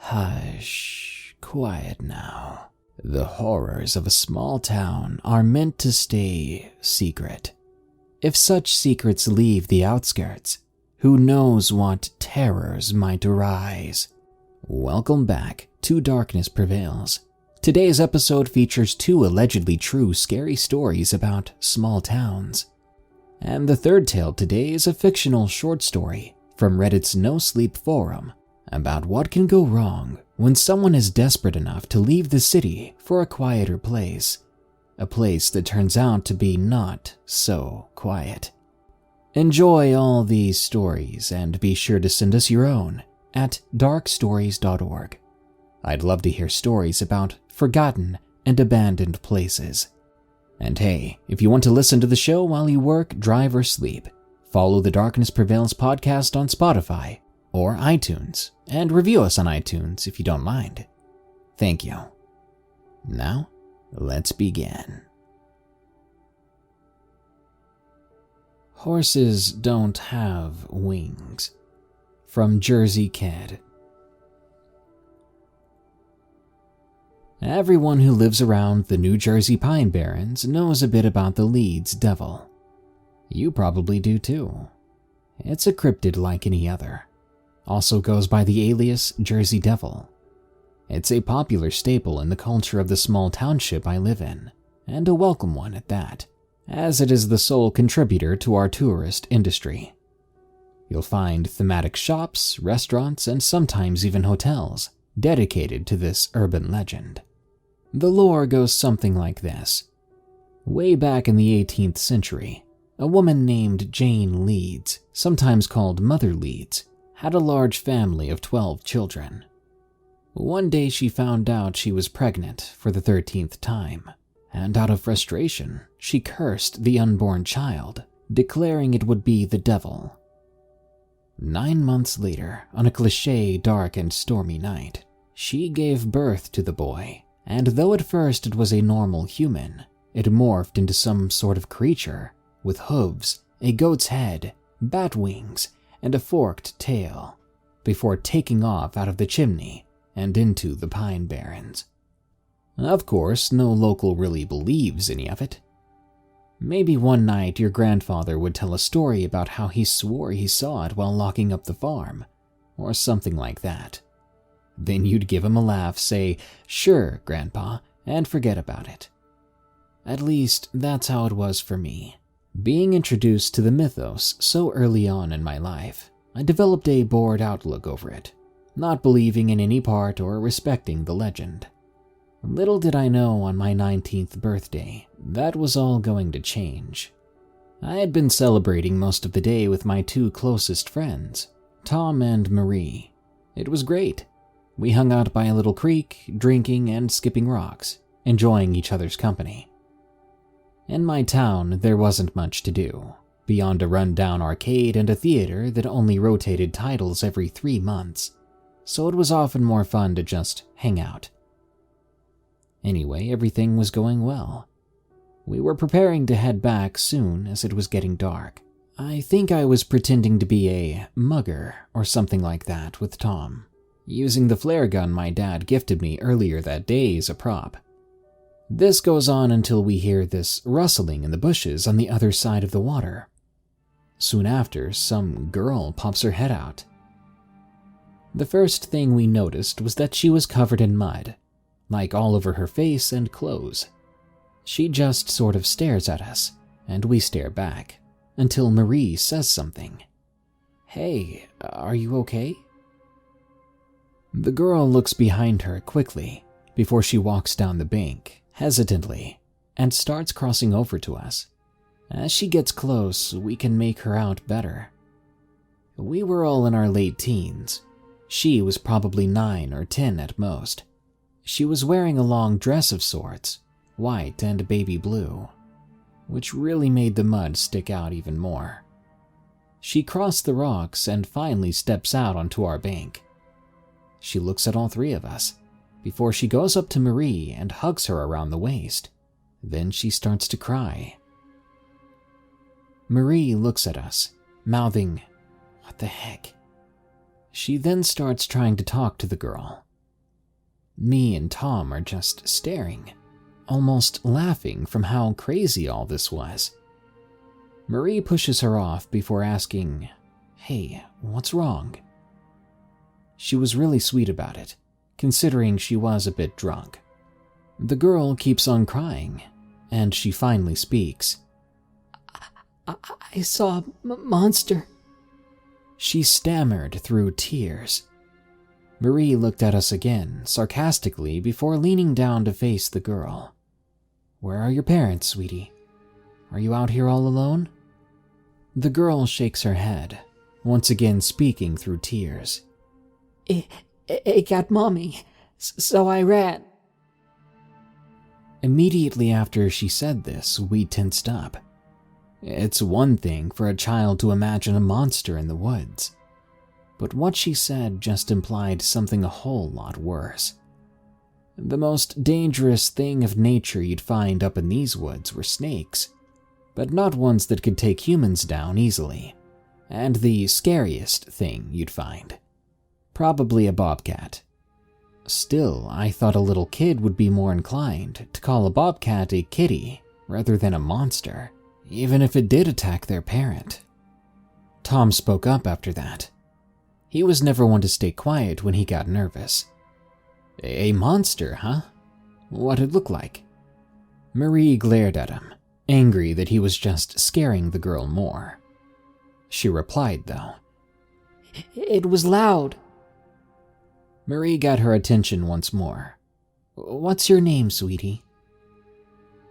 Hush, quiet now. The horrors of a small town are meant to stay secret. If such secrets leave the outskirts, who knows what terrors might arise? Welcome back to Darkness Prevails. Today's episode features 2 allegedly true scary stories about small towns. And the third tale today is a fictional short story from Reddit's No Sleep forum about what can go wrong when someone is desperate enough to leave the city for a quieter place. A place that turns out to be not so quiet. Enjoy all these stories and be sure to send us your own at darkstories.org. I'd love to hear stories about forgotten and abandoned places. And hey, if you want to listen to the show while you work, drive, or sleep, follow the Darkness Prevails podcast on Spotify or iTunes, and review us on iTunes if you don't mind. Thank you. Now, let's begin. Horses don't have wings. From Jersey Kid. Everyone who lives around the New Jersey Pine Barrens knows a bit about the Leeds Devil. You probably do too. It's a cryptid like any other. Also goes by the alias Jersey Devil. It's a popular staple in the culture of the small township I live in, and a welcome one at that, as it is the sole contributor to our tourist industry. You'll find thematic shops, restaurants, and sometimes even hotels dedicated to this urban legend. The lore goes something like this. Way back in the 18th century, a woman named Jane Leeds, sometimes called Mother Leeds, had a large family of 12 children. One day she found out she was pregnant for the 13th time, and out of frustration, she cursed the unborn child, declaring it would be the devil. 9 months later, on a cliché dark and stormy night, she gave birth to the boy, and though at first it was a normal human, it morphed into some sort of creature with hooves, a goat's head, bat wings, and a forked tail, before taking off out of the chimney and into the Pine Barrens. Of course, no local really believes any of it. Maybe one night your grandfather would tell a story about how he swore he saw it while locking up the farm, or something like that. Then you'd give him a laugh, say, "Sure, Grandpa," and forget about it. At least, that's how it was for me. Being introduced to the mythos so early on in my life, I developed a bored outlook over it, not believing in any part or respecting the legend. Little did I know on my 19th birthday, that was all going to change. I had been celebrating most of the day with my 2 closest friends, Tom and Marie. It was great. We hung out by a little creek, drinking and skipping rocks, enjoying each other's company. In my town, there wasn't much to do, beyond a run-down arcade and a theater that only rotated titles every 3 months, so it was often more fun to just hang out. Anyway, everything was going well. We were preparing to head back soon as it was getting dark. I think I was pretending to be a mugger or something like that with Tom, using the flare gun my dad gifted me earlier that day as a prop. This goes on until we hear this rustling in the bushes on the other side of the water. Soon after, some girl pops her head out. The first thing we noticed was that she was covered in mud, like all over her face and clothes. She just sort of stares at us, and we stare back, until Marie says something. "Hey, are you okay?" The girl looks behind her quickly before she walks down the bank, hesitantly, and starts crossing over to us. As she gets close, we can make her out better. We were all in our late teens. She was probably 9 or 10 at most. She was wearing a long dress of sorts, white and baby blue, which really made the mud stick out even more. She crossed the rocks and finally steps out onto our bank. She looks at all 3 of us, before she goes up to Marie and hugs her around the waist. Then she starts to cry. Marie looks at us, mouthing, "What the heck?" She then starts trying to talk to the girl, Me and Tom are just staring, almost laughing from how crazy all this was. Marie pushes her off before asking, "Hey, what's wrong?" She was really sweet about it, considering she was a bit drunk. The girl keeps on crying, and she finally speaks. I saw a monster. She stammered through tears. Marie looked at us again, sarcastically, before leaning down to face the girl. "Where are your parents, sweetie? Are you out here all alone?" The girl shakes her head, once again speaking through tears. It got Mommy, so I ran. Immediately after she said this, we tensed up. It's one thing for a child to imagine a monster in the woods, but what she said just implied something a whole lot worse. The most dangerous thing of nature you'd find up in these woods were snakes, but not ones that could take humans down easily. And the scariest thing you'd find, probably a bobcat. Still, I thought a little kid would be more inclined to call a bobcat a kitty rather than a monster, even if it did attack their parent. Tom spoke up after that. He was never one to stay quiet when he got nervous. "A monster, huh? What'd it look like?" Marie glared at him, angry that he was just scaring the girl more. She replied, though. It was loud. Marie got her attention once more. "What's your name, sweetie?"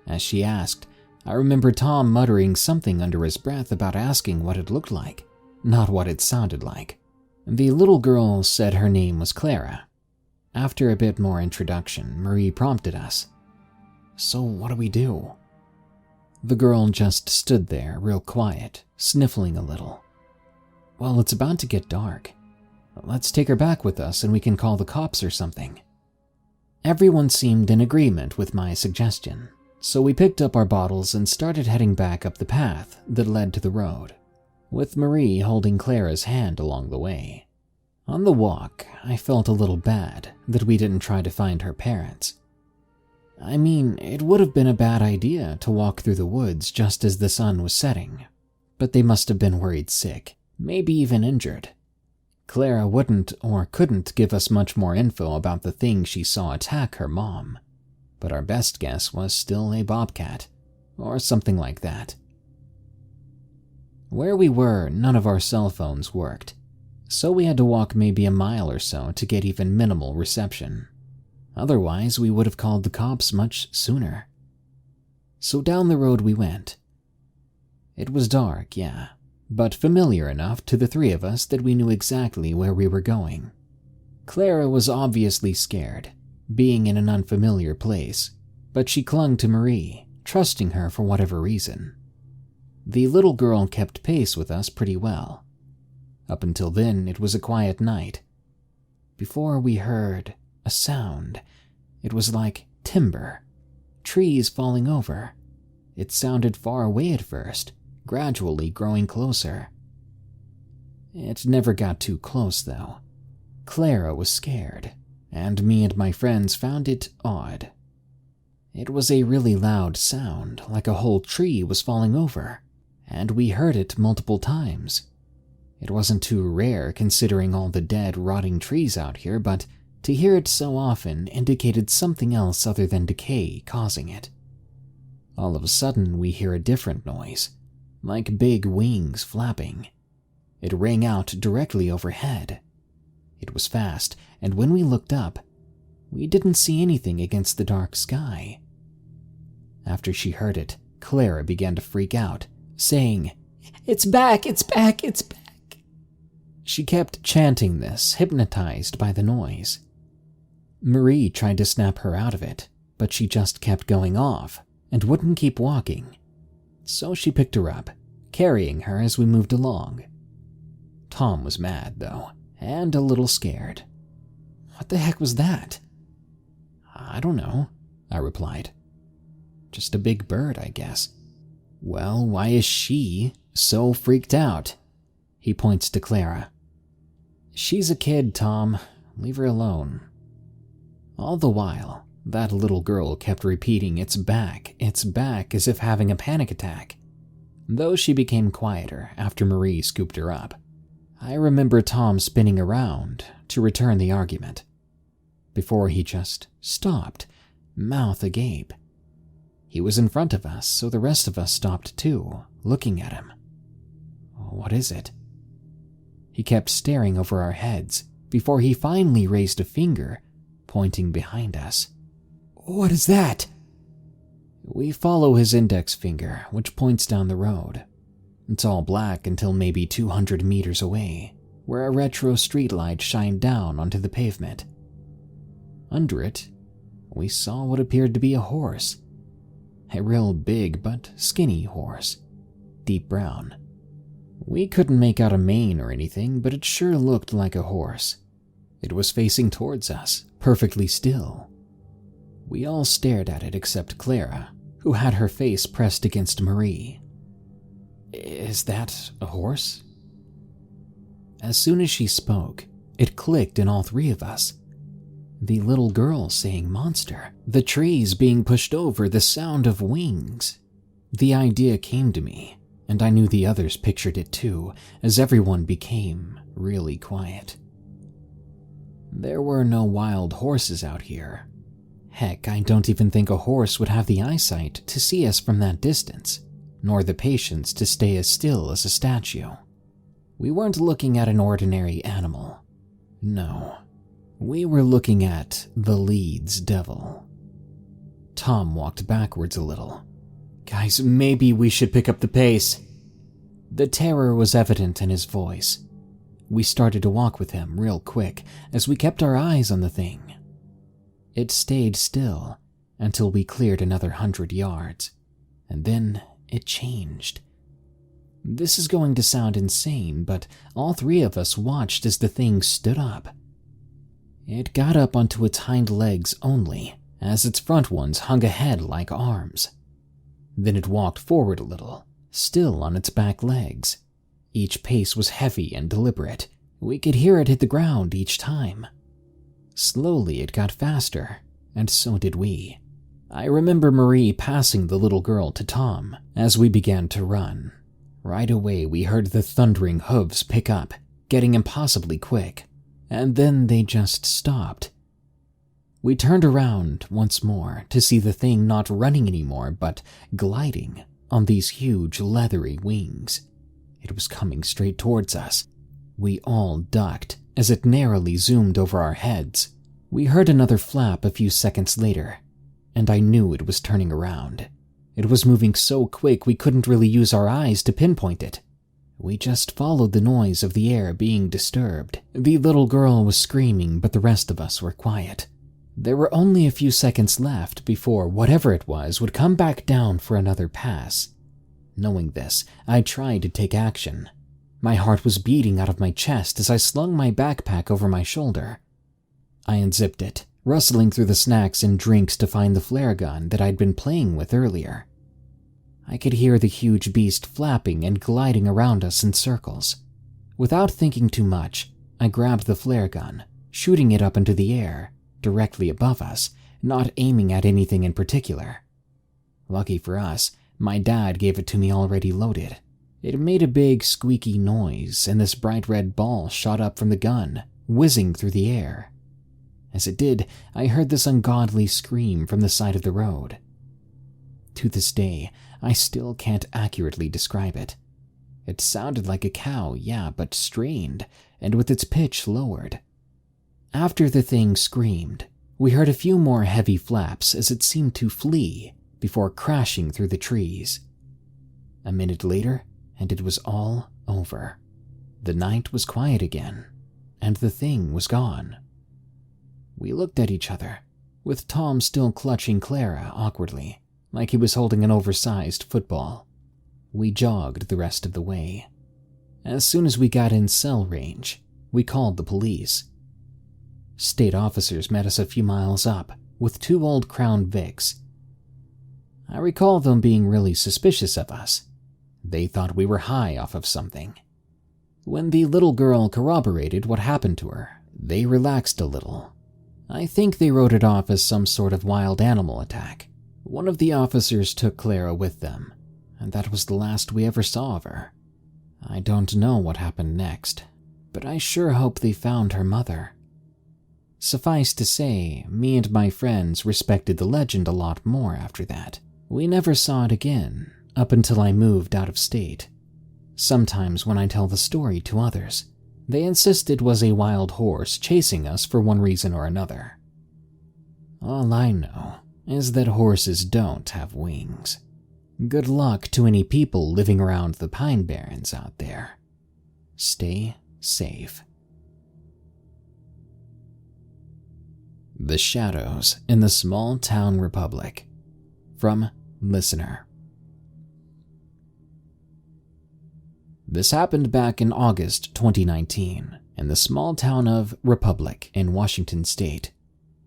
As she asked, I remember Tom muttering something under his breath about asking what it looked like, not what it sounded like. The little girl said her name was Clara. After a bit more introduction, Marie prompted us. "So what do we do?" The girl just stood there, real quiet, sniffling a little. "Well, it's about to get dark. Let's take her back with us and we can call the cops or something." Everyone seemed in agreement with my suggestion, so we picked up our bottles and started heading back up the path that led to the road, with Marie holding Clara's hand along the way. On the walk, I felt a little bad that we didn't try to find her parents. I mean, it would have been a bad idea to walk through the woods just as the sun was setting, but they must have been worried sick, maybe even injured. Clara wouldn't or couldn't give us much more info about the thing she saw attack her mom, but our best guess was still a bobcat, or something like that. Where we were, none of our cell phones worked, so we had to walk maybe a mile or so to get even minimal reception. Otherwise, we would have called the cops much sooner. So down the road we went. It was dark, yeah, but familiar enough to the three of us that we knew exactly where we were going. Clara was obviously scared, being in an unfamiliar place, but she clung to Marie, trusting her for whatever reason. The little girl kept pace with us pretty well. Up until then, it was a quiet night. Before we heard a sound. It was like timber, trees falling over. It sounded far away at first, gradually growing closer. It never got too close, though. Clara was scared, and me and my friends found it odd. It was a really loud sound, like a whole tree was falling over, and we heard it multiple times. It wasn't too rare considering all the dead, rotting trees out here, but to hear it so often indicated something else other than decay causing it. All of a sudden, we hear a different noise, like big wings flapping. It rang out directly overhead. It was fast, and when we looked up, we didn't see anything against the dark sky. After she heard it, Clara began to freak out, saying, It's back, it's back, it's back." She kept chanting this, hypnotized by the noise. Marie tried to snap her out of it, but she just kept going off and wouldn't keep walking. So she picked her up, carrying her as we moved along. Tom was mad, though, and a little scared. "What the heck was that?" "I don't know," I replied. "Just a big bird, I guess." "Well, why is she so freaked out?" He points to Clara. "She's a kid, Tom. Leave her alone." All the while, that little girl kept repeating, it's back, as if having a panic attack. Though she became quieter after Marie scooped her up. I remember Tom spinning around to return the argument, before he just stopped, mouth agape. He was in front of us, so the rest of us stopped too, looking at him. What is it? He kept staring over our heads before he finally raised a finger, pointing behind us. What is that? We follow his index finger, which points down the road. It's all black until maybe 200 meters away, where a retro streetlight shined down onto the pavement. Under it, we saw what appeared to be a horse. A real big but skinny horse, deep brown. We couldn't make out a mane or anything, but it sure looked like a horse. It was facing towards us, perfectly still. We all stared at it except Clara, who had her face pressed against Marie. Is that a horse? As soon as she spoke, it clicked in all three of us. The little girl saying monster, the trees being pushed over, the sound of wings. The idea came to me, and I knew the others pictured it too, as everyone became really quiet. There were no wild horses out here. Heck, I don't even think a horse would have the eyesight to see us from that distance, nor the patience to stay as still as a statue. We weren't looking at an ordinary animal. No, we were looking at the Leeds devil. Tom walked backwards a little. Guys, maybe we should pick up the pace. The terror was evident in his voice. We started to walk with him real quick as we kept our eyes on the thing. It stayed still until we cleared another 100 yards, and then it changed. This is going to sound insane, but all three of us watched as the thing stood up. It got up onto its hind legs only, as its front ones hung ahead like arms. Then it walked forward a little, still on its back legs. Each pace was heavy and deliberate. We could hear it hit the ground each time. Slowly it got faster, and so did we. I remember Marie passing the little girl to Tom as we began to run. Right away we heard the thundering hooves pick up, getting impossibly quick, and then they just stopped. We turned around once more to see the thing not running anymore, but gliding on these huge leathery wings. It was coming straight towards us. We all ducked as it narrowly zoomed over our heads. We heard another flap a few seconds later, and I knew it was turning around. It was moving so quick we couldn't really use our eyes to pinpoint it. We just followed the noise of the air being disturbed. The little girl was screaming, but the rest of us were quiet. There were only a few seconds left before whatever it was would come back down for another pass. Knowing this, I tried to take action. My heart was beating out of my chest as I slung my backpack over my shoulder. I unzipped it, rustling through the snacks and drinks to find the flare gun that I'd been playing with earlier. I could hear the huge beast flapping and gliding around us in circles. Without thinking too much, I grabbed the flare gun, shooting it up into the air, directly above us, not aiming at anything in particular. Lucky for us, my dad gave it to me already loaded. It made a big squeaky noise, and this bright red ball shot up from the gun, whizzing through the air. As it did, I heard this ungodly scream from the side of the road. To this day, I still can't accurately describe it. It sounded like a cow, yeah, but strained, and with its pitch lowered. After the thing screamed, we heard a few more heavy flaps as it seemed to flee before crashing through the trees. A minute later, and it was all over. The night was quiet again, and the thing was gone. We looked at each other, with Tom still clutching Clara awkwardly, like he was holding an oversized football. We jogged the rest of the way. As soon as we got in cell range, we called the police. State officers met us a few miles up, with 2 old Crown Vics. I recall them being really suspicious of us. They thought we were high off of something. When the little girl corroborated what happened to her, they relaxed a little. I think they wrote it off as some sort of wild animal attack. One of the officers took Clara with them, and that was the last we ever saw of her. I don't know what happened next, but I sure hope they found her mother. Suffice to say, me and my friends respected the legend a lot more after that. We never saw it again, up until I moved out of state. Sometimes when I tell the story to others, they insist it was a wild horse chasing us for one reason or another. All I know is that horses don't have wings. Good luck to any people living around the Pine Barrens out there. Stay safe. The Shadows in the Small Town Republic. From Listener. This happened back in August 2019 in the small town of Republic in Washington State.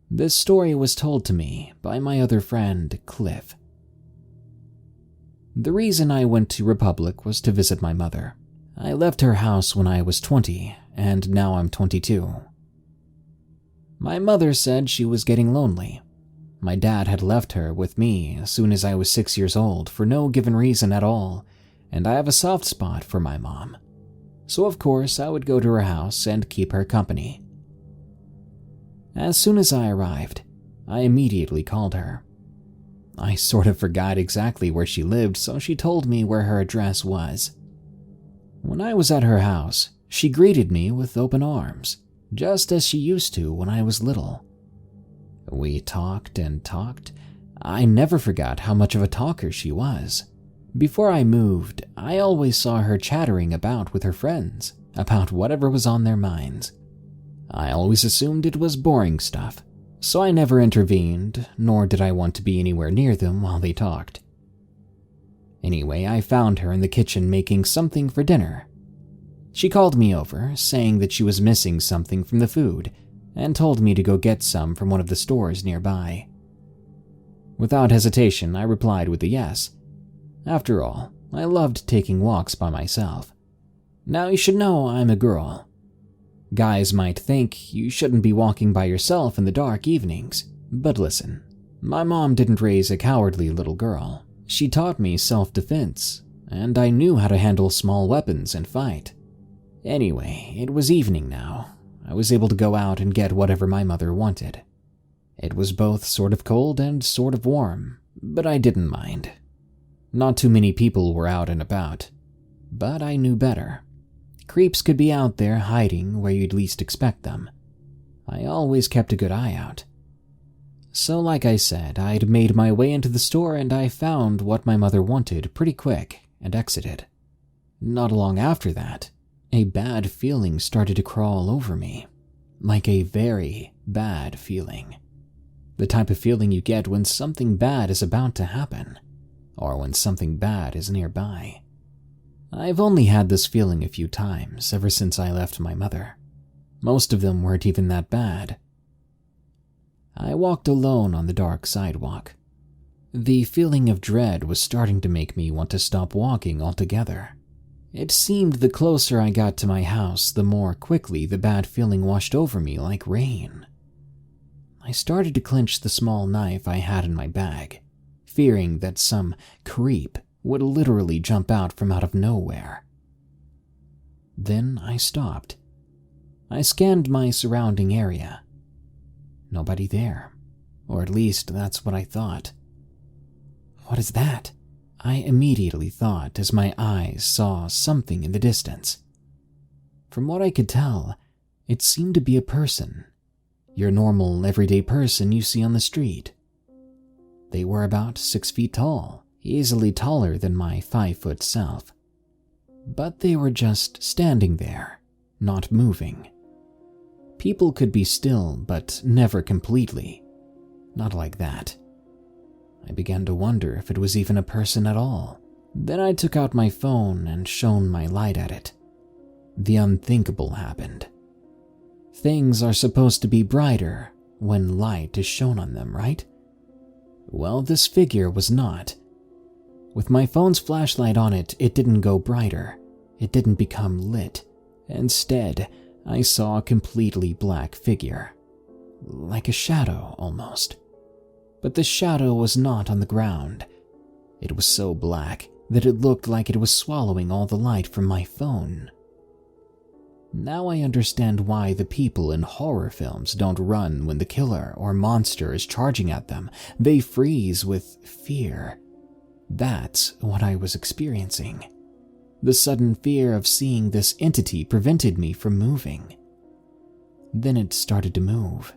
This story was told to me by my other friend, Cliff. The reason I went to Republic was to visit my mother. I left her house when I was 20, and now I'm 22. My mother said she was getting lonely. My dad had left her with me as soon as I was 6 years old for no given reason at all, and I have a soft spot for my mom. So of course I would go to her house and keep her company. As soon as I arrived, I immediately called her. I sort of forgot exactly where she lived, so she told me where her address was. When I was at her house, she greeted me with open arms, just as she used to when I was little. We talked and talked. I never forgot how much of a talker she was. Before I moved, I always saw her chattering about with her friends, about whatever was on their minds. I always assumed it was boring stuff, so I never intervened, nor did I want to be anywhere near them while they talked. Anyway, I found her in the kitchen making something for dinner. She called me over, saying that she was missing something from the food, and told me to go get some from one of the stores nearby. Without hesitation, I replied with a yes. After all, I loved taking walks by myself. Now you should know I'm a girl. Guys might think you shouldn't be walking by yourself in the dark evenings, but listen, my mom didn't raise a cowardly little girl. She taught me self-defense, and I knew how to handle small weapons and fight. Anyway, it was evening now. I was able to go out and get whatever my mother wanted. It was both sort of cold and sort of warm, but I didn't mind. Not too many people were out and about, but I knew better. Creeps could be out there hiding where you'd least expect them. I always kept a good eye out. So like I said, I'd made my way into the store and I found what my mother wanted pretty quick and exited. Not long after that, a bad feeling started to crawl over me. Like a very bad feeling. The type of feeling you get when something bad is about to happen, or when something bad is nearby. I've only had this feeling a few times ever since I left my mother. Most of them weren't even that bad. I walked alone on the dark sidewalk. The feeling of dread was starting to make me want to stop walking altogether. It seemed the closer I got to my house, the more quickly the bad feeling washed over me like rain. I started to clench the small knife I had in my bag, fearing that some creep would literally jump out from out of nowhere. Then I stopped. I scanned my surrounding area. Nobody there, or at least that's what I thought. What is that? I immediately thought as my eyes saw something in the distance. From what I could tell, it seemed to be a person. Your normal, everyday person you see on the street. They were about 6 feet tall, easily taller than my 5-foot self. But they were just standing there, not moving. People could be still, but never completely. Not like that. I began to wonder if it was even a person at all. Then I took out my phone and shone my light at it. The unthinkable happened. Things are supposed to be brighter when light is shown on them, right? Well, this figure was not. With my phone's flashlight on it, it didn't go brighter. It didn't become lit. Instead, I saw a completely black figure. like a shadow almost. But the shadow was not on the ground. It was so black that it looked like it was swallowing all the light from my phone. Now I understand why the people in horror films don't run when the killer or monster is charging at them. They freeze with fear. That's what I was experiencing. The sudden fear of seeing this entity prevented me from moving. Then it started to move.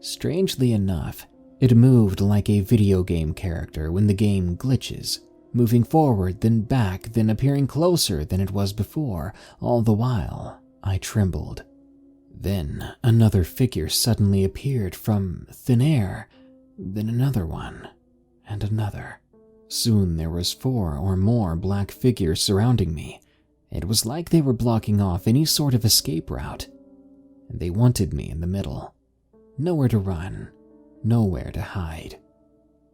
Strangely enough, it moved like a video game character when the game glitches, moving forward then back then appearing closer than it was before. All the while, I trembled. Then another figure suddenly appeared from thin air, then another one, and another. Soon there was 4 or more black figures surrounding me. It was like they were blocking off any sort of escape route, and they wanted me in the middle. Nowhere to run, nowhere to hide.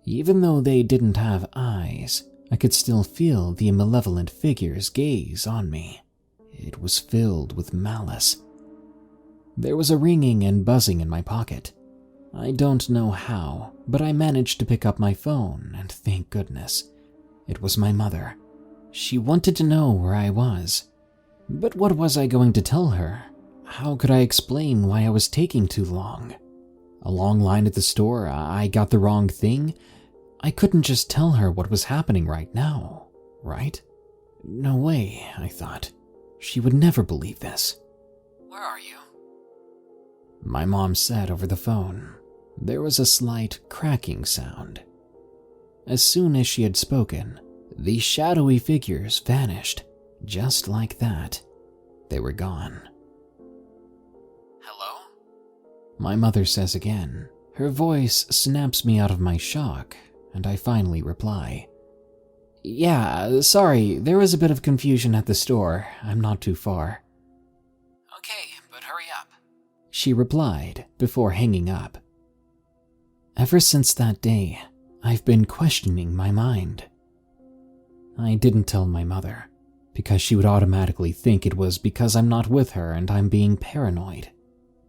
Even though they didn't have eyes, I could still feel the malevolent figure's gaze on me. It was filled with malice. There was a ringing and buzzing in my pocket. I don't know how, but I managed to pick up my phone, and thank goodness. It was my mother. She wanted to know where I was. But what was I going to tell her? How could I explain why I was taking too long? A long line at the store, I got the wrong thing? I couldn't just tell her what was happening right now, right? No way, I thought. She would never believe this. Where are you? My mom said over the phone. There was a slight cracking sound. As soon as she had spoken, the shadowy figures vanished, just like that. They were gone. Hello? My mother says again. Her voice snaps me out of my shock, and I finally reply. Yeah, sorry, there was a bit of confusion at the store. I'm not too far. Okay, but hurry up. She replied before hanging up. Ever since that day, I've been questioning my mind. I didn't tell my mother, because she would automatically think it was because I'm not with her and I'm being paranoid.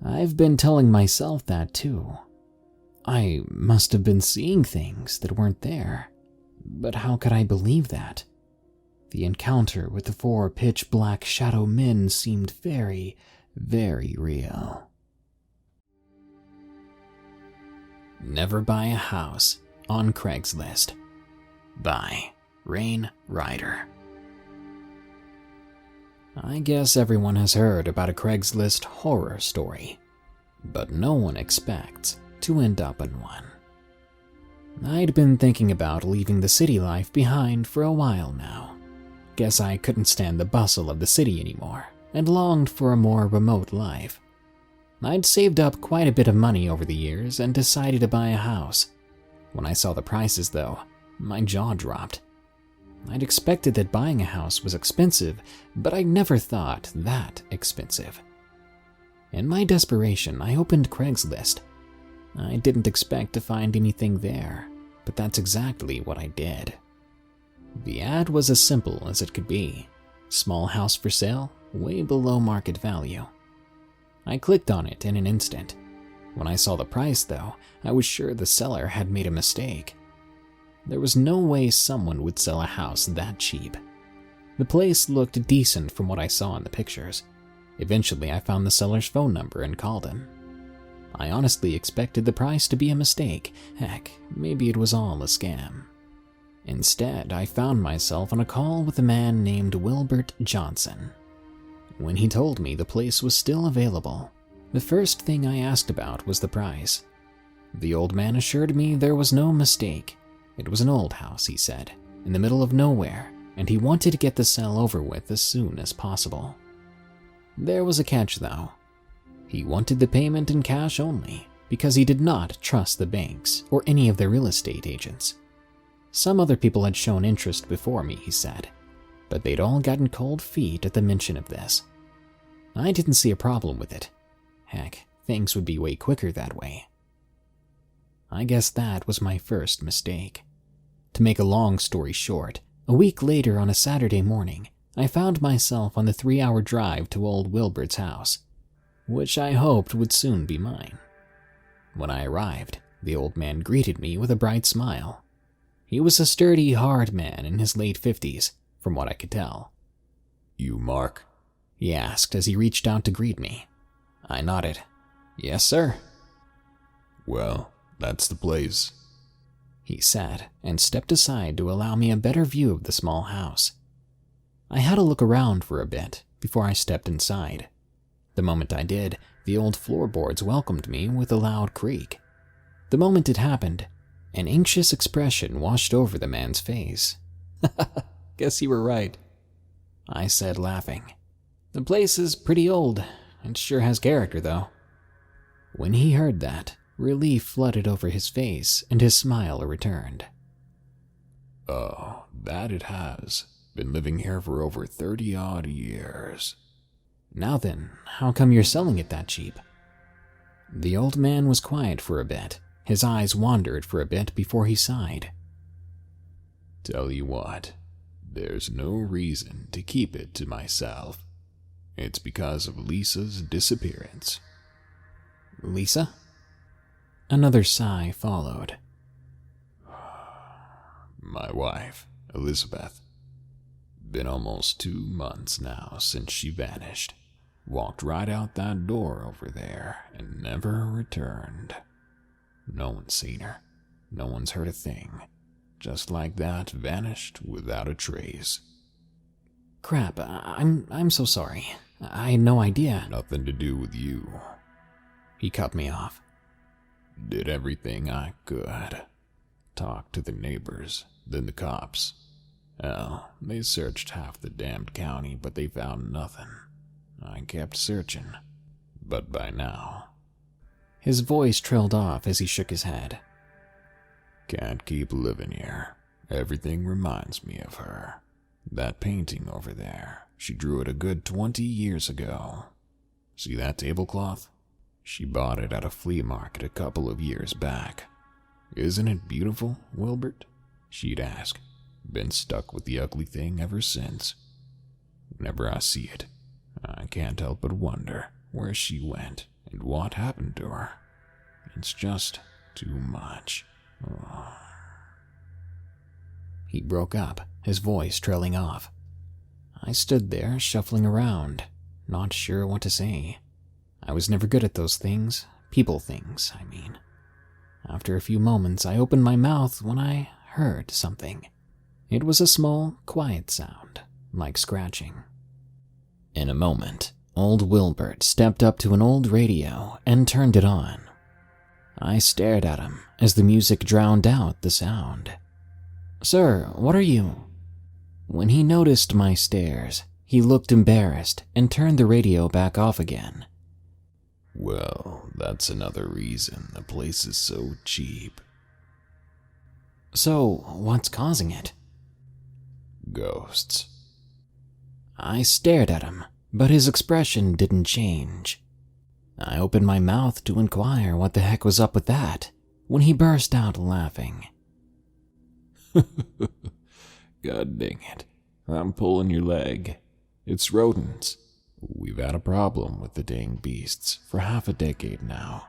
I've been telling myself that too. I must have been seeing things that weren't there. But how could I believe that? The encounter with the 4 pitch-black shadow men seemed very, very real. Never Buy a House on Craigslist by RehnWriter. I guess everyone has heard about a Craigslist horror story, but no one expects to end up in one. I'd been thinking about leaving the city life behind for a while now. Guess I couldn't stand the bustle of the city anymore and longed for a more remote life. I'd saved up quite a bit of money over the years and decided to buy a house. When I saw the prices though, my jaw dropped. I'd expected that buying a house was expensive, but I never thought that expensive. In my desperation, I opened Craigslist. I didn't expect to find anything there, but that's exactly what I did. The ad was as simple as it could be. Small house for sale, way below market value. I clicked on it in an instant. When I saw the price though, I was sure the seller had made a mistake. There was no way someone would sell a house that cheap. The place looked decent from what I saw in the pictures. Eventually I found the seller's phone number and called him. I honestly expected the price to be a mistake. Heck, maybe it was all a scam. Instead, I found myself on a call with a man named Wilbert Johnson. When he told me the place was still available, the first thing I asked about was the price. The old man assured me there was no mistake. It was an old house, he said, in the middle of nowhere, and he wanted to get the sale over with as soon as possible. There was a catch though. He wanted the payment in cash only, because he did not trust the banks or any of the real estate agents. Some other people had shown interest before me, he said, but they'd all gotten cold feet at the mention of this. I didn't see a problem with it. Heck, things would be way quicker that way. I guess that was my first mistake. To make a long story short, a week later on a Saturday morning, I found myself on the 3-hour drive to old Wilbert's house. which I hoped would soon be mine. When I arrived, the old man greeted me with a bright smile. He was a sturdy, hard man in his late 50s, from what I could tell. "You Mark?" he asked as he reached out to greet me. I nodded. "Yes, sir." "Well, that's the place," he said, and stepped aside to allow me a better view of the small house. I had a look around for a bit before I stepped inside. The moment I did, the old floorboards welcomed me with a loud creak. The moment it happened, an anxious expression washed over the man's face. "Guess you were right," I said, laughing. "The place is pretty old. It sure has character, though." When he heard that, relief flooded over his face and his smile returned. "Oh, that it has. Been living here for over 30-odd years." "Now then, how come you're selling it that cheap?" The old man was quiet for a bit. His eyes wandered for a bit before he sighed. "Tell you what, there's no reason to keep it to myself. It's because of Lisa's disappearance." "Lisa?" Another sigh followed. "My wife, Elizabeth. Been almost 2 months now since she vanished. Walked right out that door over there and never returned. No one's seen her. No one's heard a thing. Just like that, vanished without a trace." "Crap, I'm so sorry. I had no idea." "Nothing to do with you." He cut me off. "Did everything I could. Talked to the neighbors, then the cops. Hell, they searched half the damned county, but they found nothing. I kept searching, but by now..." His voice trailed off as he shook his head. "Can't keep living here. Everything reminds me of her. That painting over there, she drew it a good 20 years ago. See that tablecloth? She bought it at a flea market a couple of years back. 'Isn't it beautiful, Wilbert?' she'd ask. Been stuck with the ugly thing ever since. Whenever I see it, I can't help but wonder where she went and what happened to her. It's just too much." Oh. He broke up, his voice trailing off. I stood there, shuffling around, not sure what to say. I was never good at those things. People things, I mean. After a few moments, I opened my mouth when I heard something. It was a small, quiet sound, like scratching. In a moment, old Wilbert stepped up to an old radio and turned it on. I stared at him as the music drowned out the sound. "Sir, what are you?" When he noticed my stares, he looked embarrassed and turned the radio back off again. "Well, that's another reason the place is so cheap." "So, what's causing it?" "Ghosts." I stared at him, but his expression didn't change. I opened my mouth to inquire what the heck was up with that, when he burst out laughing. "God dang it, I'm pulling your leg. It's rodents. We've had a problem with the dang beasts for half a decade now.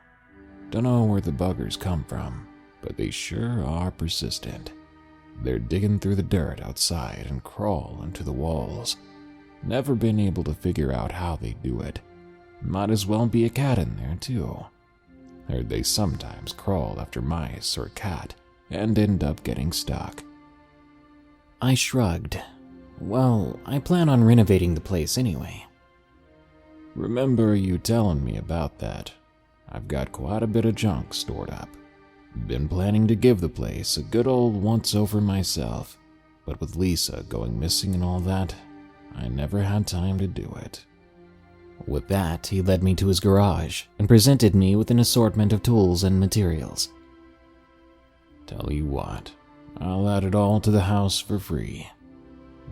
Dunno where the buggers come from, but they sure are persistent. They're digging through the dirt outside and crawl into the walls. Never been able to figure out how they do it. Might as well be a cat in there, too. Heard they sometimes crawl after mice or cat and end up getting stuck." I shrugged. Well, I plan on renovating the place anyway. "Remember you telling me about that. I've got quite a bit of junk stored up. Been planning to give the place a good old once-over myself, but with Lisa going missing and all that, I never had time to do it." With that, he led me to his garage and presented me with an assortment of tools and materials. "Tell you what, I'll add it all to the house for free.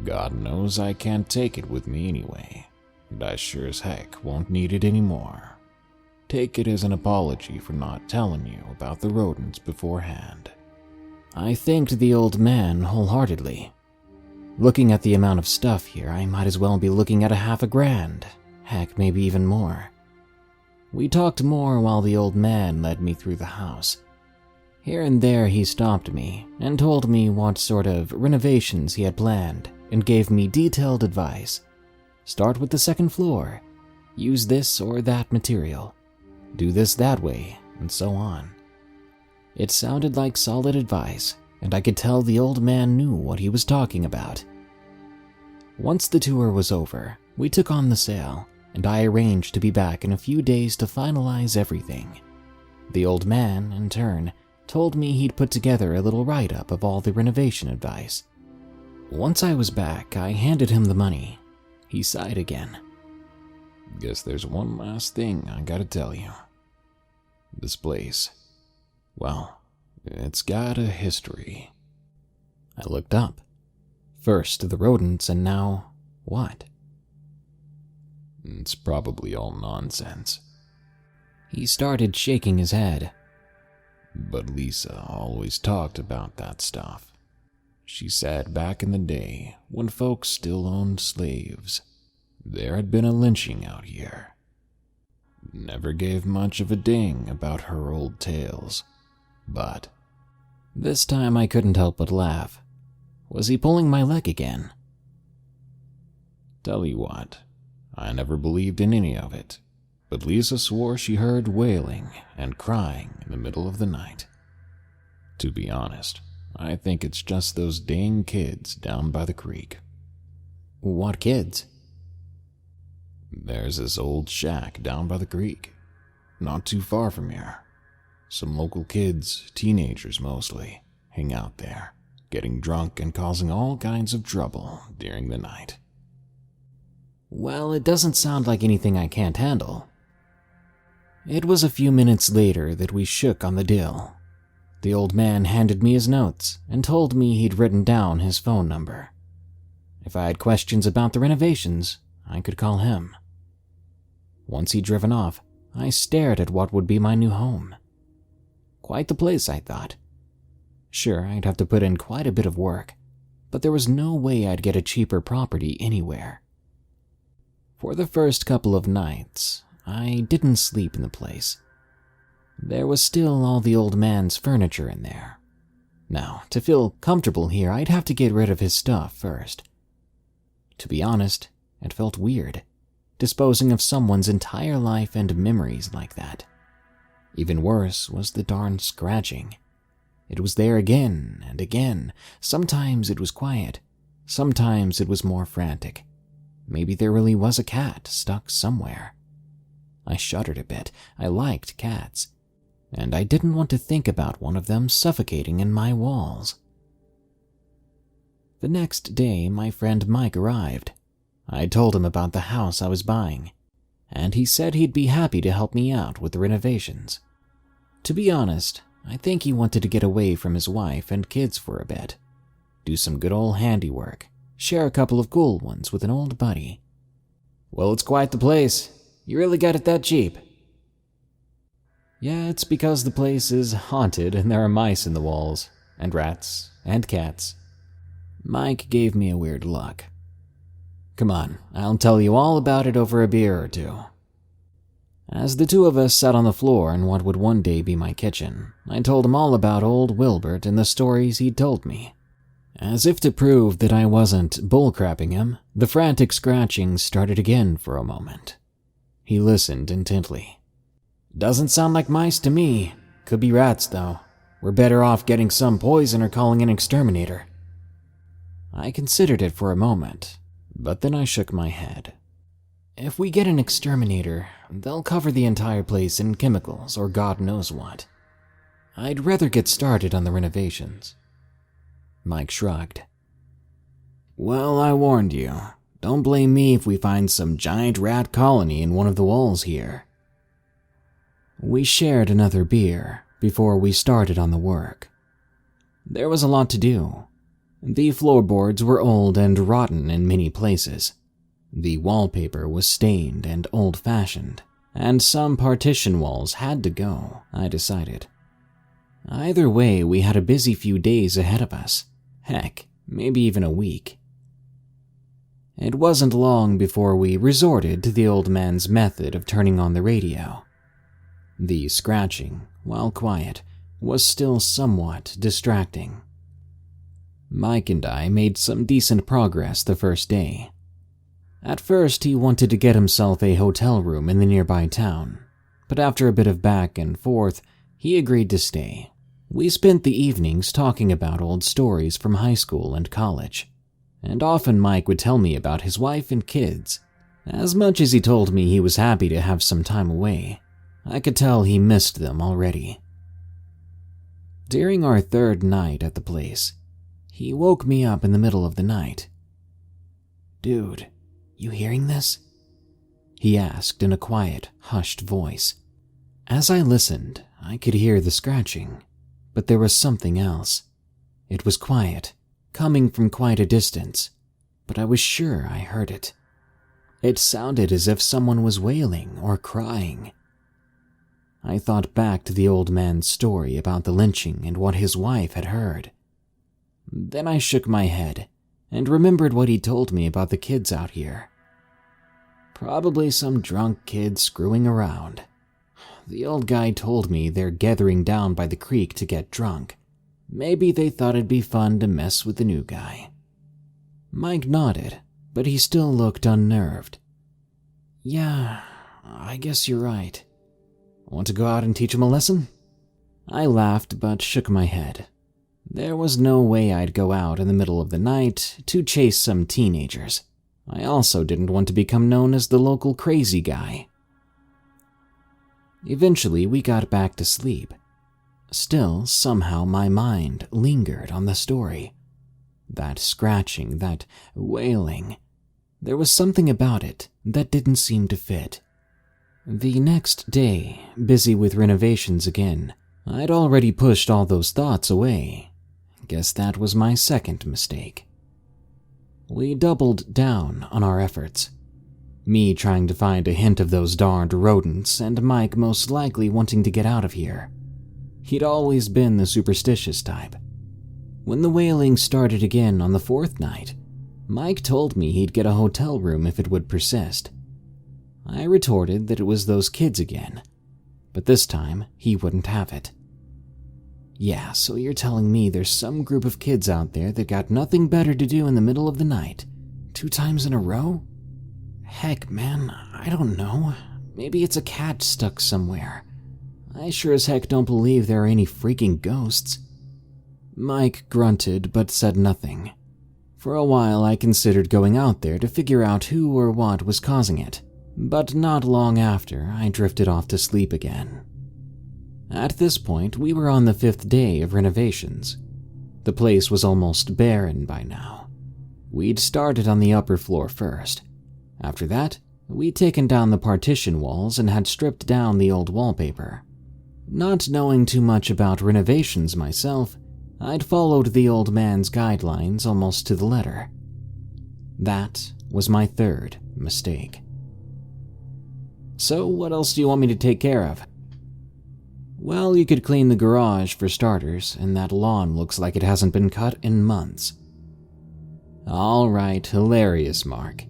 God knows I can't take it with me anyway, and I sure as heck won't need it anymore. Take it as an apology for not telling you about the rodents beforehand." I thanked the old man wholeheartedly. Looking at the amount of stuff here, I might as well be looking at $500,000. Heck, maybe even more. We talked more while the old man led me through the house. Here and there he stopped me and told me what sort of renovations he had planned and gave me detailed advice. Start with the second floor. Use this or that material. Do this that way, and so on. It sounded like solid advice, and I could tell the old man knew what he was talking about. Once the tour was over, we took on the sale, and I arranged to be back in a few days to finalize everything. The old man, in turn, told me he'd put together a little write-up of all the renovation advice. Once I was back, I handed him the money. He sighed again. Guess there's one last thing I gotta tell you. This place, well, it's got a history. I looked up. First the rodents, and now what? It's probably all nonsense. He started shaking his head. But Lisa always talked about that stuff. She said back in the day, when folks still owned slaves, there had been a lynching out here. Never gave much of a ding about her old tales, but... This time I couldn't help but laugh. Was he pulling my leg again? Tell you what, I never believed in any of it, but Lisa swore she heard wailing and crying in the middle of the night. To be honest, I think it's just those dang kids down by the creek. What kids? There's this old shack down by the creek, not too far from here. Some local kids, teenagers mostly, hang out there, getting drunk and causing all kinds of trouble during the night. Well, it doesn't sound like anything I can't handle. It was a few minutes later that we shook on the deal. The old man handed me his notes and told me he'd written down his phone number. If I had questions about the renovations, I could call him. Once he'd driven off, I stared at what would be my new home. Quite the place, I thought. Sure, I'd have to put in quite a bit of work, but there was no way I'd get a cheaper property anywhere. For the first couple of nights, I didn't sleep in the place. There was still all the old man's furniture in there. Now, to feel comfortable here, I'd have to get rid of his stuff first. To be honest, it felt weird, disposing of someone's entire life and memories like that. Even worse was the darn scratching. It was there again and again. Sometimes it was quiet. Sometimes it was more frantic. Maybe there really was a cat stuck somewhere. I shuddered a bit. I liked cats, and I didn't want to think about one of them suffocating in my walls. The next day, my friend Mike arrived. I told him about the house I was buying, and he said he'd be happy to help me out with the renovations. To be honest, I think he wanted to get away from his wife and kids for a bit, do some good old handiwork, share a couple of cool ones with an old buddy. Well, it's quite the place. You really got it that cheap. Yeah, it's because the place is haunted and there are mice in the walls, and rats, and cats. Mike gave me a weird look. Come on, I'll tell you all about it over a beer or two. As the two of us sat on the floor in what would one day be my kitchen, I told him all about old Wilbert and the stories he'd told me. As if to prove that I wasn't bullcrapping him, the frantic scratching started again for a moment. He listened intently. Doesn't sound like mice to me. Could be rats, though. We're better off getting some poison or calling an exterminator. I considered it for a moment, but then I shook my head. If we get an exterminator, they'll cover the entire place in chemicals or God knows what. I'd rather get started on the renovations. Mike shrugged. Well, I warned you. Don't blame me if we find some giant rat colony in one of the walls here. We shared another beer before we started on the work. There was a lot to do. The floorboards were old and rotten in many places. The wallpaper was stained and old-fashioned, and some partition walls had to go, I decided. Either way, we had a busy few days ahead of us. Heck, maybe even a week. It wasn't long before we resorted to the old man's method of turning on the radio, The scratching, while quiet, was still somewhat distracting. Mike and I made some decent progress the first day. At first, he wanted to get himself a hotel room in the nearby town, but after a bit of back and forth, he agreed to stay. We spent the evenings talking about old stories from high school and college, and often Mike would tell me about his wife and kids. As much as he told me he was happy to have some time away, I could tell he missed them already. During our third night at the place, he woke me up in the middle of the night. "Dude, you hearing this?" he asked in a quiet, hushed voice. As I listened, I could hear the scratching, but there was something else. It was quiet, coming from quite a distance, but I was sure I heard it. It sounded as if someone was wailing or crying. I thought back to the old man's story about the lynching and what his wife had heard. Then I shook my head and remembered what he told me about the kids out here. Probably some drunk kid screwing around. The old guy told me they're gathering down by the creek to get drunk. Maybe they thought it'd be fun to mess with the new guy. Mike nodded, but he still looked unnerved. "Yeah, I guess you're right. Want to go out and teach him a lesson?" I laughed but shook my head. There was no way I'd go out in the middle of the night to chase some teenagers. I also didn't want to become known as the local crazy guy. Eventually, we got back to sleep. Still, somehow my mind lingered on the story. That scratching, that wailing. There was something about it that didn't seem to fit. The next day, busy with renovations again, I'd already pushed all those thoughts away. Guess that was my second mistake. We doubled down on our efforts. Me trying to find a hint of those darned rodents, and Mike most likely wanting to get out of here. He'd always been the superstitious type. When the wailing started again on the fourth night, Mike told me he'd get a hotel room if it would persist. I retorted that it was those kids again, but this time he wouldn't have it. "Yeah, so you're telling me there's some group of kids out there that got nothing better to do in the middle of the night, 2 times in a row? Heck, man, I don't know. Maybe it's a cat stuck somewhere. I sure as heck don't believe there are any freaking ghosts." Mike grunted but said nothing. For a while I considered going out there to figure out who or what was causing it, but not long after I drifted off to sleep again. At this point, we were on the 5th day of renovations. The place was almost barren by now. We'd started on the upper floor first. After that, we'd taken down the partition walls and had stripped down the old wallpaper. Not knowing too much about renovations myself, I'd followed the old man's guidelines almost to the letter. That was my third mistake. "So what else do you want me to take care of?" "Well, you could clean the garage for starters, and that lawn looks like it hasn't been cut in months." "All right, hilarious, Mark,"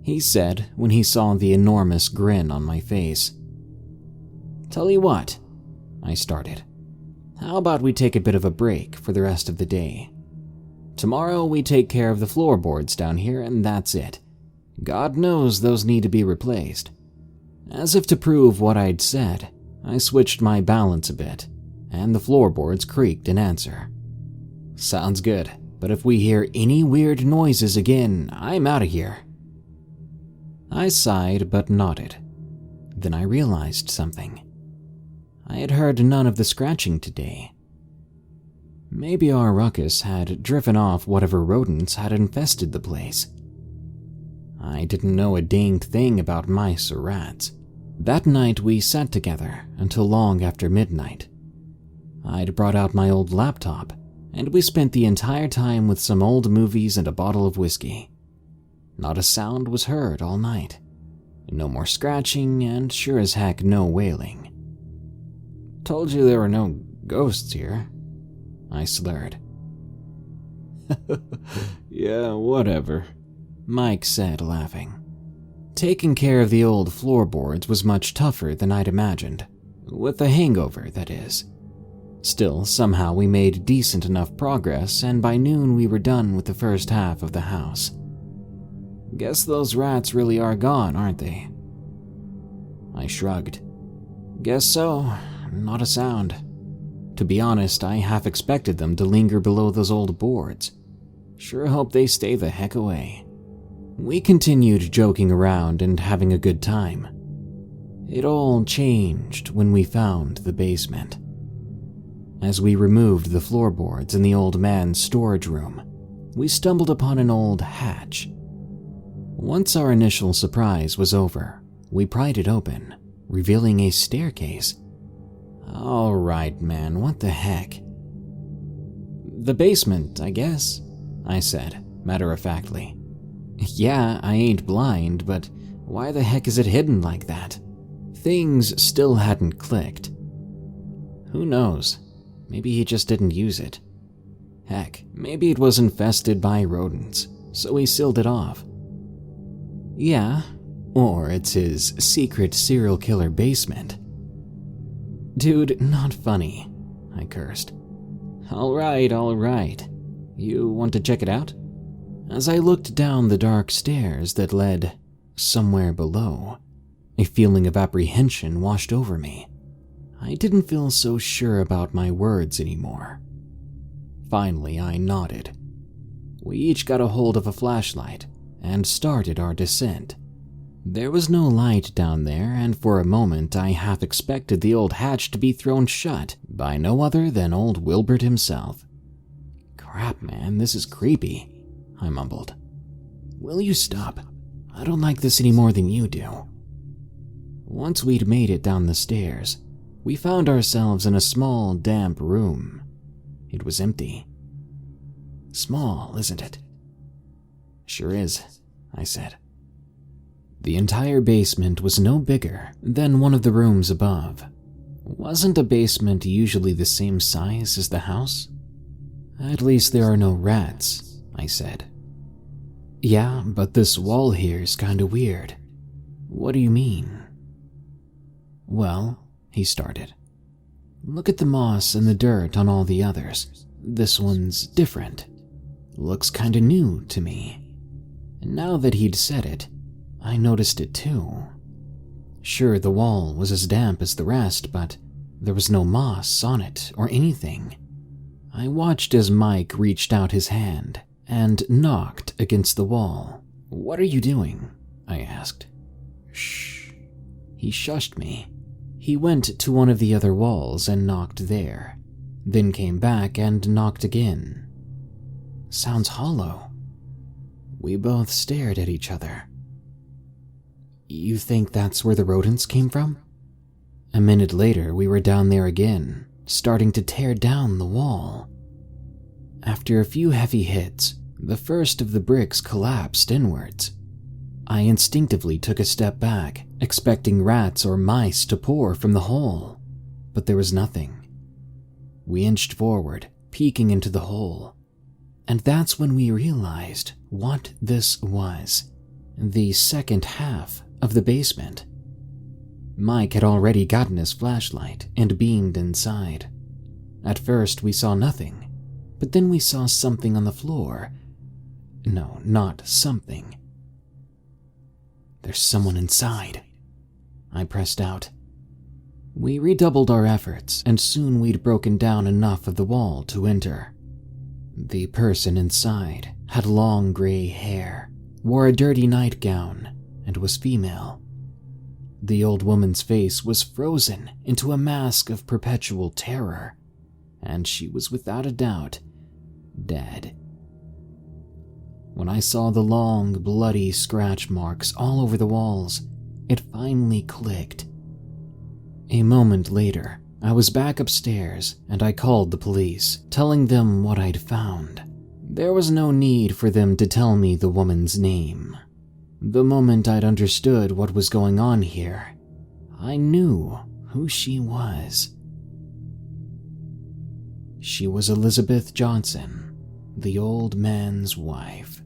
he said when he saw the enormous grin on my face. "Tell you what," I started. "How about we take a bit of a break for the rest of the day? Tomorrow we take care of the floorboards down here and that's it. God knows those need to be replaced." As if to prove what I'd said, I switched my balance a bit, and the floorboards creaked in answer. "Sounds good, but if we hear any weird noises again, I'm out of here." I sighed but nodded. Then I realized something. I had heard none of the scratching today. Maybe our ruckus had driven off whatever rodents had infested the place. I didn't know a danged thing about mice or rats. That night we sat together until long after midnight. I'd brought out my old laptop, and we spent the entire time with some old movies and a bottle of whiskey. Not a sound was heard all night. No more scratching, and sure as heck no wailing. "Told you there were no ghosts here," I slurred. "Yeah, whatever," Mike said, laughing. Taking care of the old floorboards was much tougher than I'd imagined. With a hangover, that is. Still, somehow we made decent enough progress, and by noon we were done with the first half of the house. Guess those rats really are gone, aren't they? I shrugged. Guess so. Not a sound. To be honest, I half expected them to linger below those old boards. Sure hope they stay the heck away. We continued joking around and having a good time. It all changed when we found the basement. As we removed the floorboards in the old man's storage room, we stumbled upon an old hatch. Once our initial surprise was over, we pried it open, revealing a staircase. All right, man, what the heck? The basement, I guess, I said, matter-of-factly. Yeah, I ain't blind, but why the heck is it hidden like that? Things still hadn't clicked. Who knows? Maybe he just didn't use it. Heck, maybe it was infested by rodents, so he sealed it off. Yeah, or it's his secret serial killer basement. Dude, not funny, I cursed. All right. You want to check it out? As I looked down the dark stairs that led somewhere below, a feeling of apprehension washed over me. I didn't feel so sure about my words anymore. Finally, I nodded. We each got a hold of a flashlight and started our descent. There was no light down there, and for a moment I half expected the old hatch to be thrown shut by no other than old Wilbert himself. Crap, man, this is creepy, I mumbled. Will you stop? I don't like this any more than you do. Once we'd made it down the stairs, we found ourselves in a small, damp room. It was empty. Small, isn't it? Sure is, I said. The entire basement was no bigger than one of the rooms above. Wasn't a basement usually the same size as the house? At least there are no rats, I said. Yeah, but this wall here's kinda weird. What do you mean? Well, he started. Look at the moss and the dirt on all the others. This one's different. Looks kinda new to me. And now that he'd said it, I noticed it too. Sure, the wall was as damp as the rest, but there was no moss on it or anything. I watched as Mike reached out his hand and knocked against the wall. What are you doing? I asked. Shh. He shushed me. He went to one of the other walls and knocked there, then came back and knocked again. Sounds hollow. We both stared at each other. You think that's where the rodents came from? A minute later, we were down there again, starting to tear down the wall. After a few heavy hits, the first of the bricks collapsed inwards. I instinctively took a step back, expecting rats or mice to pour from the hole, but there was nothing. We inched forward, peeking into the hole, and that's when we realized what this was. The second half of the basement. Mike had already gotten his flashlight and beamed inside. At first we saw nothing, but then we saw something on the floor. No, not something. There's someone inside. I pressed out. We redoubled our efforts, and soon we'd broken down enough of the wall to enter. The person inside had long gray hair, wore a dirty nightgown, and was female. The old woman's face was frozen into a mask of perpetual terror, and she was without a doubt dead. When I saw the long, bloody scratch marks all over the walls, it finally clicked. A moment later, I was back upstairs and I called the police, telling them what I'd found. There was no need for them to tell me the woman's name. The moment I'd understood what was going on here, I knew who she was. She was Elizabeth Johnson, the old man's wife.